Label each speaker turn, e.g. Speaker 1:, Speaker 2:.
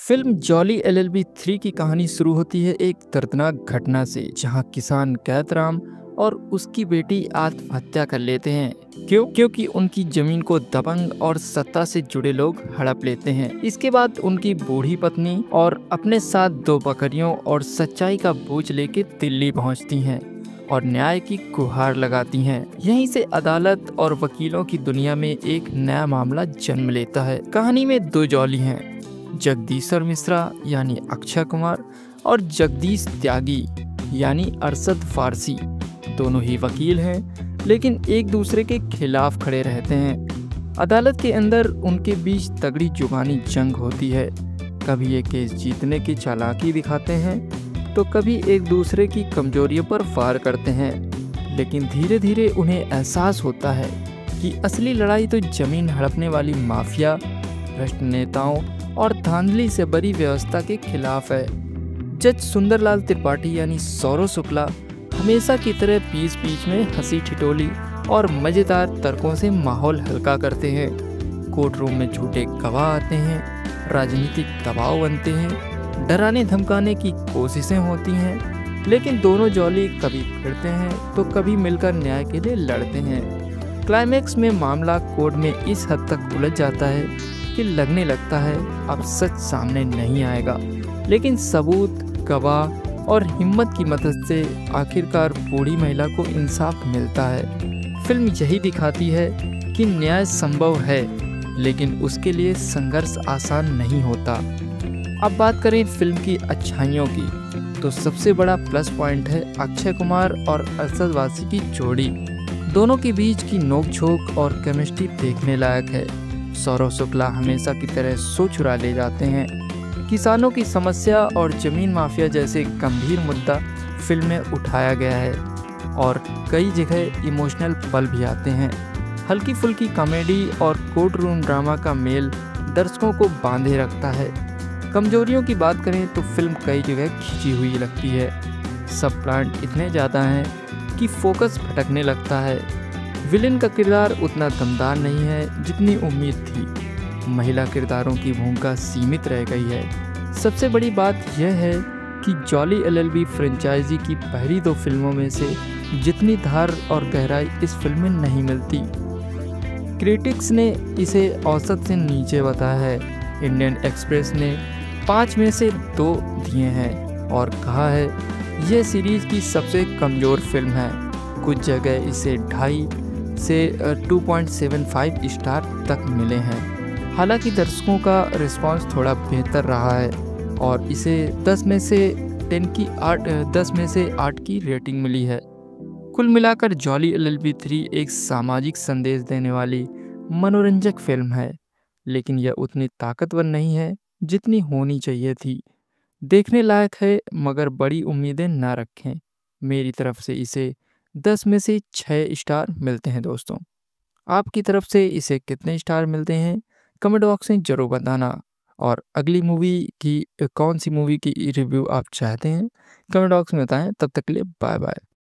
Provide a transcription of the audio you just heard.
Speaker 1: Film jolly LLB 3 की कहानी शुरू होती है एक दर्दनाक घटना से, जहां किसान कैतराम और उसकी बेटी आत्महत्या कर लेते हैं। क्योंकि उनकी जमीन को दबंग और सत्ता से जुड़े लोग हड़प लेते हैं। इसके बाद उनकी बूढ़ी पत्नी और अपने साथ दो बकरियों और सच्चाई का बोझ लेके दिल्ली पहुंचती हैं और न्याय की गुहार लगाती हैं। यहीं से अदालत और वकीलों की दुनिया में एक नया मामला जन्म लेता है। कहानी में दो जॉली हैं, जगदीशर मिश्रा यानी अक्षय कुमार और जगदीश त्यागी यानी अरशद फारसी। दोनों ही वकील हैं, लेकिन एक दूसरे के खिलाफ खड़े रहते हैं। अदालत के अंदर उनके बीच तगड़ी जुबानी जंग होती है। कभी ये केस जीतने की चालाकी दिखाते हैं तो कभी एक दूसरे की कमजोरियों पर वार करते हैं। लेकिन धीरे धीरे उन्हें एहसास होता है कि असली लड़ाई तो जमीन हड़पने वाली माफिया, भ्रष्ट नेताओं और धांधली से भरी व्यवस्था के खिलाफ है। जज सुंदरलाल त्रिपाठी यानी सौरव शुक्ला हमेशा की तरह बीच बीच में हंसी ठिठोली और मजेदार तर्कों से माहौल हल्का करते हैं। कोर्ट रूम में झूठे गवाह आते हैं, राजनीतिक दबाव बनते हैं, डराने धमकाने की कोशिशें होती हैं, लेकिन दोनों जॉली कभी भिड़ते हैं तो कभी मिलकर न्याय के लिए लड़ते हैं। क्लाइमैक्स में मामला कोर्ट में इस हद तक उलझ जाता है कि लगने लगता है अब सच सामने नहीं आएगा, लेकिन सबूत, गवाह और हिम्मत की मदद से आखिरकार बूढ़ी महिला को इंसाफ मिलता है। फिल्म यही दिखाती है कि न्याय संभव है, लेकिन उसके लिए संघर्ष आसान नहीं होता। अब बात करें फिल्म की अच्छाइयों की, तो सबसे बड़ा प्लस पॉइंट है अक्षय कुमार और अरशद वारसी की जोड़ी। दोनों के बीच की नोक-झोंक और केमिस्ट्री देखने लायक है। सौरव शुक्ला हमेशा की तरह सो चुरा ले जाते हैं। किसानों की समस्या और जमीन माफिया जैसे गंभीर मुद्दा फिल्म में उठाया गया है और कई जगह इमोशनल पल भी आते हैं। हल्की फुल्की कॉमेडी और कोर्ट रूम ड्रामा का मेल दर्शकों को बांधे रखता है। कमजोरियों की बात करें तो फिल्म कई जगह खिंची हुई लगती है। सब प्लांट इतने ज़्यादा हैं कि फोकस भटकने लगता है। विलेन का किरदार उतना दमदार नहीं है जितनी उम्मीद थी। महिला किरदारों की भूमिका सीमित रह गई है। सबसे बड़ी बात यह है कि जॉली एलएलबी फ्रेंचाइजी की पहली दो फिल्मों में से जितनी धार और गहराई इस फिल्म में नहीं मिलती। क्रिटिक्स ने इसे औसत से नीचे बताया है। इंडियन एक्सप्रेस ने 5 में से 2 दिए हैं और कहा है यह सीरीज की सबसे कमज़ोर फिल्म है। कुछ जगह इसे 2.5 से 2.75 स्टार तक मिले हैं। हालांकि दर्शकों का रिस्पांस थोड़ा बेहतर रहा है और इसे 10 में से 8 की रेटिंग मिली है। कुल मिलाकर जॉली एलएलबी 3 एक सामाजिक संदेश देने वाली मनोरंजक फिल्म है, लेकिन यह उतनी ताकतवर नहीं है जितनी होनी चाहिए थी। देखने लायक है, मगर बड़ी उम्मीदें ना रखें। मेरी तरफ से इसे 10 में से 6 स्टार मिलते हैं। दोस्तों, आपकी तरफ से इसे कितने स्टार मिलते हैं कमेंट बॉक्स में ज़रूर बताना। और अगली मूवी की कौन सी मूवी की रिव्यू आप चाहते हैं कमेंट बॉक्स में बताएं। तब तक के लिए बाय बाय।